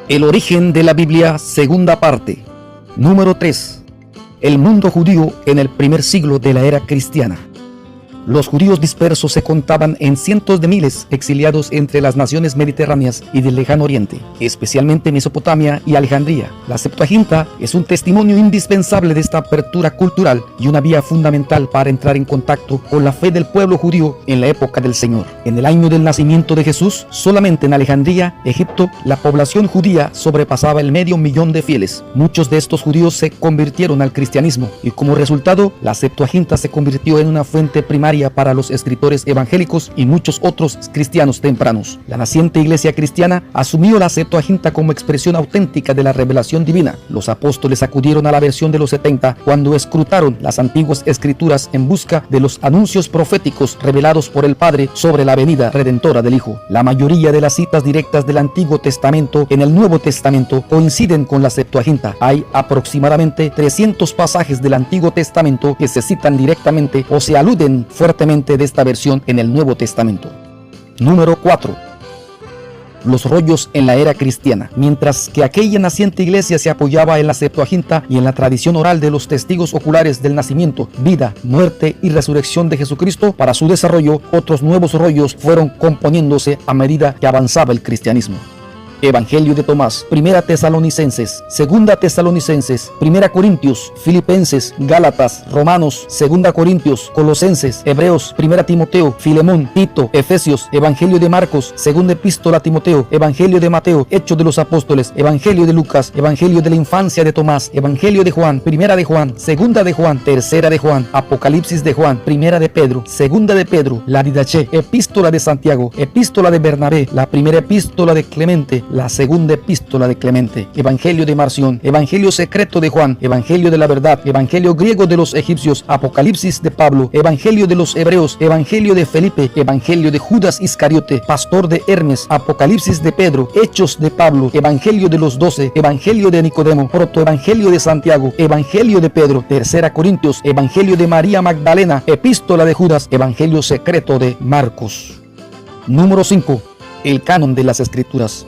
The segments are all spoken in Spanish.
El origen de la Biblia, segunda parte. Número 3. El mundo judío en el primer siglo de la era cristiana. Los judíos dispersos se contaban en cientos de miles, exiliados entre las naciones mediterráneas y del lejano oriente, especialmente Mesopotamia y Alejandría. La Septuaginta es un testimonio indispensable de esta apertura cultural y una vía fundamental para entrar en contacto con la fe del pueblo judío en la época del Señor. En el año del nacimiento de Jesús, solamente en Alejandría, Egipto, la población judía sobrepasaba el 500.000 de fieles. Muchos de estos judíos se convirtieron al cristianismo y como resultado, la Septuaginta se convirtió en una fuente primaria para los escritores evangélicos y muchos otros cristianos tempranos. La naciente iglesia cristiana asumió la Septuaginta como expresión auténtica de la revelación divina. Los apóstoles acudieron a la versión de los 70 cuando escrutaron las antiguas escrituras en busca de los anuncios proféticos revelados por el Padre sobre la venida redentora del Hijo. La mayoría de las citas directas del Antiguo Testamento en el Nuevo Testamento coinciden con la Septuaginta. Hay aproximadamente 300 pasajes del Antiguo Testamento que se citan directamente o se aluden fuertemente de esta versión en el Nuevo Testamento. Número 4. Los rollos en la era cristiana. Mientras que aquella naciente iglesia se apoyaba en la Septuaginta y en la tradición oral de los testigos oculares del nacimiento, vida, muerte y resurrección de Jesucristo, para su desarrollo, otros nuevos rollos fueron componiéndose a medida que avanzaba el cristianismo. Evangelio de Tomás, Primera Tesalonicenses, Segunda Tesalonicenses, Primera Corintios, Filipenses, Gálatas, Romanos, Segunda Corintios, Colosenses, Hebreos, Primera Timoteo, Filemón, Tito, Efesios, Evangelio de Marcos, Segunda Epístola a Timoteo, Evangelio de Mateo, Hechos de los Apóstoles, Evangelio de Lucas, Evangelio de la infancia de Tomás, Evangelio de Juan, Primera de Juan, Segunda de Juan, Tercera de Juan, Apocalipsis de Juan, Primera de Pedro, Segunda de Pedro, la Didaché, Epístola de Santiago, Epístola de Bernabé, la Primera Epístola de Clemente, la Segunda Epístola de Clemente, Evangelio de Marción, Evangelio secreto de Juan, Evangelio de la verdad, Evangelio griego de los egipcios, Apocalipsis de Pablo, Evangelio de los hebreos, Evangelio de Felipe, Evangelio de Judas Iscariote, pastor de Hermes, Apocalipsis de Pedro, Hechos de Pablo, Evangelio de los 12, Evangelio de Nicodemo, Protoevangelio de Santiago, Evangelio de Pedro, Tercera Corintios, Evangelio de María Magdalena, Epístola de Judas, Evangelio secreto de Marcos. Número 5. El canon de las Escrituras.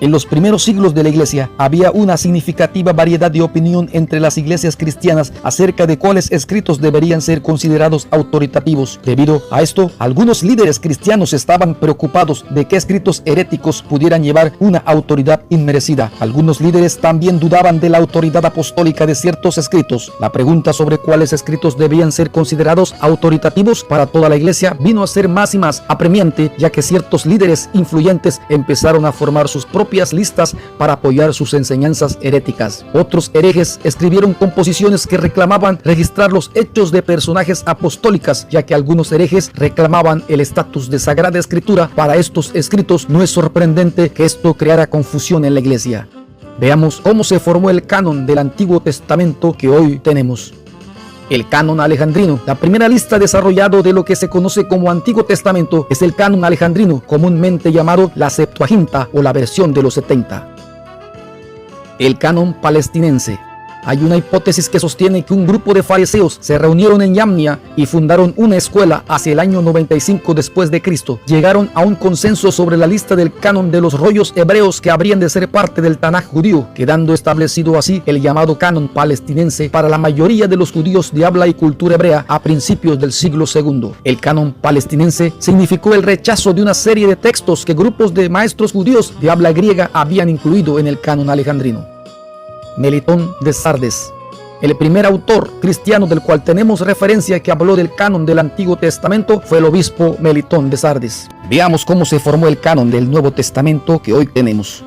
En los primeros siglos de la Iglesia había una significativa variedad de opinión entre las iglesias cristianas acerca de cuáles escritos deberían ser considerados autoritativos. Debido a esto, algunos líderes cristianos estaban preocupados de que escritos heréticos pudieran llevar una autoridad inmerecida. Algunos líderes también dudaban de la autoridad apostólica de ciertos escritos. La pregunta sobre cuáles escritos debían ser considerados autoritativos para toda la Iglesia vino a ser más y más apremiante, ya que ciertos líderes influyentes empezaron a formar sus propias listas para apoyar sus enseñanzas heréticas. Otros herejes escribieron composiciones que reclamaban registrar los hechos de personajes apostólicas, ya que algunos herejes reclamaban el estatus de Sagrada Escritura para estos escritos. No es sorprendente que esto creara confusión en la Iglesia. Veamos cómo se formó el canon del Antiguo Testamento que hoy tenemos. El canon alejandrino. La primera lista desarrollado de lo que se conoce como Antiguo Testamento es el canon alejandrino, comúnmente llamado la Septuaginta o la versión de los 70. El canon palestinense. Hay una hipótesis que sostiene que un grupo de fariseos se reunieron en Yamnia y fundaron una escuela hacia el año 95 después de Cristo. Llegaron a un consenso sobre la lista del canon de los rollos hebreos que habrían de ser parte del Tanaj judío, quedando establecido así el llamado canon palestinense para la mayoría de los judíos de habla y cultura hebrea a principios del siglo II. El canon palestinense significó el rechazo de una serie de textos que grupos de maestros judíos de habla griega habían incluido en el canon alejandrino. Melitón de Sardes. El primer autor cristiano del cual tenemos referencia que habló del canon del Antiguo Testamento fue el obispo Melitón de Sardes. Veamos cómo se formó el canon del Nuevo Testamento que hoy tenemos.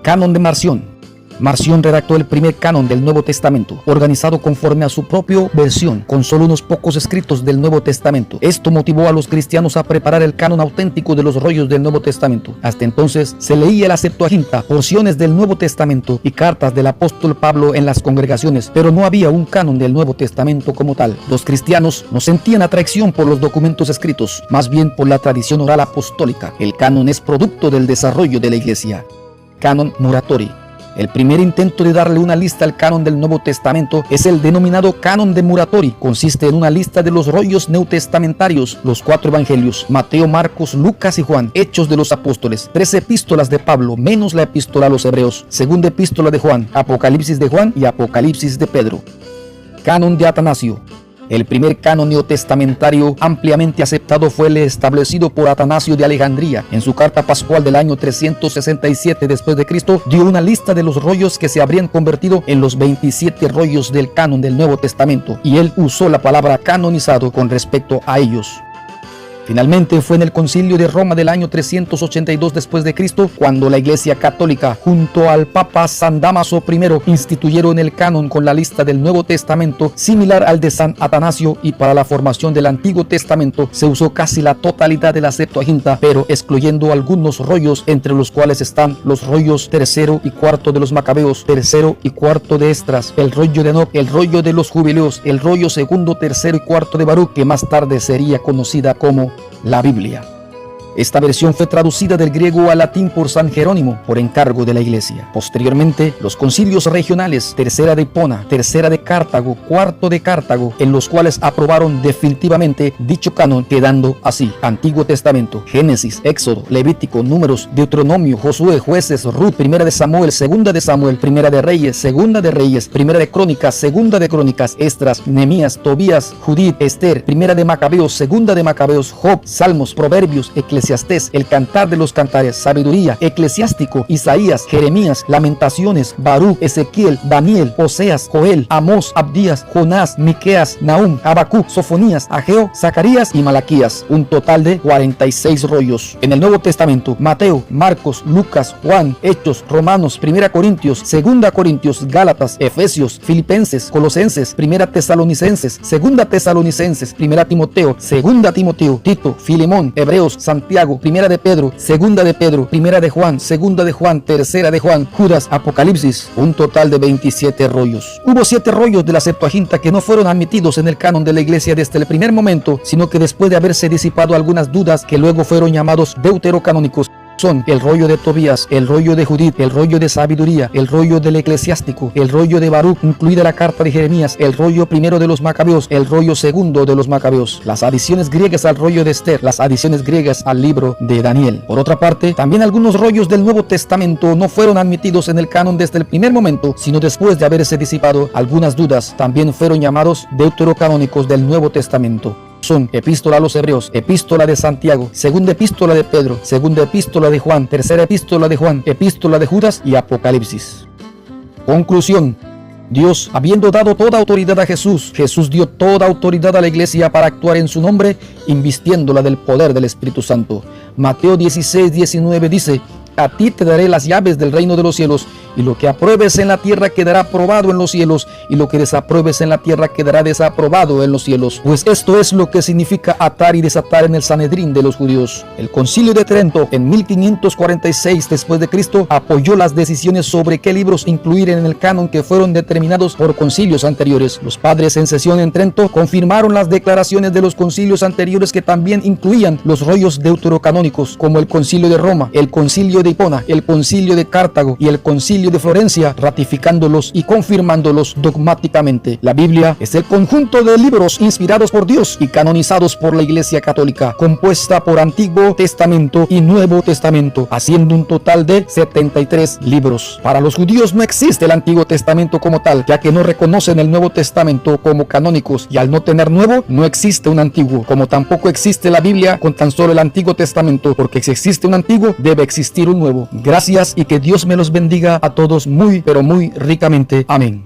Canon de Marción. Marción redactó el primer canon del Nuevo Testamento, organizado conforme a su propia versión, con solo unos pocos escritos del Nuevo Testamento. Esto motivó a los cristianos a preparar el canon auténtico de los rollos del Nuevo Testamento. Hasta entonces se leía la Septuaginta, porciones del Nuevo Testamento y cartas del apóstol Pablo en las congregaciones, pero no había un canon del Nuevo Testamento como tal. Los cristianos no sentían atracción por los documentos escritos, más bien por la tradición oral apostólica. El canon es producto del desarrollo de la Iglesia. Canon Muratori. El primer intento de darle una lista al canon del Nuevo Testamento es el denominado canon de Muratori. Consiste en una lista de los rollos neutestamentarios, los 4 evangelios, Mateo, Marcos, Lucas y Juan, Hechos de los Apóstoles, 3 epístolas de Pablo, menos la epístola a los Hebreos, segunda epístola de Juan, Apocalipsis de Juan y Apocalipsis de Pedro. Canon de Atanasio. El primer canon neotestamentario ampliamente aceptado fue el establecido por Atanasio de Alejandría. En su carta pascual del año 367 después de Cristo, dio una lista de los rollos que se habrían convertido en los 27 rollos del canon del Nuevo Testamento, y él usó la palabra canonizado con respecto a ellos. Finalmente fue en el Concilio de Roma del año 382 después de Cristo cuando la Iglesia Católica junto al Papa San Dámaso I instituyeron el canon con la lista del Nuevo Testamento similar al de San Atanasio, y para la formación del Antiguo Testamento se usó casi la totalidad de la Septuaginta, pero excluyendo algunos rollos, entre los cuales están los rollos tercero y cuarto de los Macabeos, tercero y cuarto de Esdras, el rollo de Enoc, el rollo de los Jubileos, el rollo segundo, tercero y cuarto de Baruch, que más tarde sería conocida como la Biblia. Esta versión fue traducida del griego al latín por San Jerónimo por encargo de la Iglesia. Posteriormente, los concilios regionales, tercera de Hipona, tercera de Cartago, cuarto de Cartago, en los cuales aprobaron definitivamente dicho canon, quedando así: Antiguo Testamento, Génesis, Éxodo, Levítico, Números, Deuteronomio, Josué, Jueces, Ruth, primera de Samuel, segunda de Samuel, primera de Reyes, segunda de Reyes, primera de Crónicas, segunda de Crónicas, Esdras, Nehemías, Tobías, Judith, Esther, primera de Macabeos, segunda de Macabeos, Job, Salmos, Proverbios, Eclesiastés, el Cantar de los Cantares, Sabiduría, Eclesiástico, Isaías, Jeremías, Lamentaciones, Baruch, Ezequiel, Daniel, Oseas, Joel, Amós, Abdías, Jonás, Miqueas, Nahum, Habacuc, Sofonías, Ageo, Zacarías y Malaquías, un total de 46 rollos. En el Nuevo Testamento, Mateo, Marcos, Lucas, Juan, Hechos, Romanos, 1 Corintios, 2 Corintios, Gálatas, Efesios, Filipenses, Colosenses, 1 Tesalonicenses, 2 Tesalonicenses, 1 Timoteo, 2 Timoteo, Tito, Filemón, Hebreos, Santiago, 1 de Pedro, 2 de Pedro, 1 de Juan, 2 de Juan, 3 de Juan, Judas, Apocalipsis, un total de 27 rollos. Hubo 7 rollos de la Septuaginta que no fueron admitidos en el canon de la Iglesia desde el primer momento, sino que después de haberse disipado algunas dudas que luego fueron llamados deuterocanónicos. Son el rollo de Tobías, el rollo de Judith, el rollo de Sabiduría, el rollo del Eclesiástico, el rollo de Baruch, incluida la carta de Jeremías, el rollo primero de los Macabeos, el rollo segundo de los Macabeos, las adiciones griegas al rollo de Esther, las adiciones griegas al libro de Daniel. Por otra parte, también algunos rollos del Nuevo Testamento no fueron admitidos en el canon desde el primer momento, sino después de haberse disipado algunas dudas. También fueron llamados deuterocanónicos del Nuevo Testamento. Son Epístola a los Hebreos, Epístola de Santiago, Segunda Epístola de Pedro, Segunda Epístola de Juan, Tercera Epístola de Juan, Epístola de Judas y Apocalipsis. Conclusión. Dios, habiendo dado toda autoridad a Jesús, Jesús dio toda autoridad a la Iglesia para actuar en su nombre, invistiéndola del poder del Espíritu Santo. Mateo 16:19 dice: a ti te daré las llaves del reino de los cielos, y lo que apruebes en la tierra quedará aprobado en los cielos, y lo que desapruebes en la tierra quedará desaprobado en los cielos. Pues esto es lo que significa atar y desatar en el Sanedrín de los judíos. El Concilio de Trento, en 1546 después de Cristo, apoyó las decisiones sobre qué libros incluir en el canon que fueron determinados por concilios anteriores. Los padres en sesión en Trento confirmaron las declaraciones de los concilios anteriores, que también incluían los rollos deuterocanónicos, como el Concilio de Roma, el Concilio de Hipona, el Concilio de Cartago y el Concilio de Florencia, ratificándolos y confirmándolos dogmáticamente. La Biblia es el conjunto de libros inspirados por Dios y canonizados por la Iglesia Católica, compuesta por Antiguo Testamento y Nuevo Testamento, haciendo un total de 73 libros. Para los judíos no existe el Antiguo Testamento como tal, ya que no reconocen el Nuevo Testamento como canónicos, y al no tener nuevo, no existe un antiguo, como tampoco existe la Biblia con tan solo el Antiguo Testamento, porque si existe un antiguo, debe existir un nuevo. Gracias, y que Dios me los bendiga a todos muy, pero muy ricamente. Amén.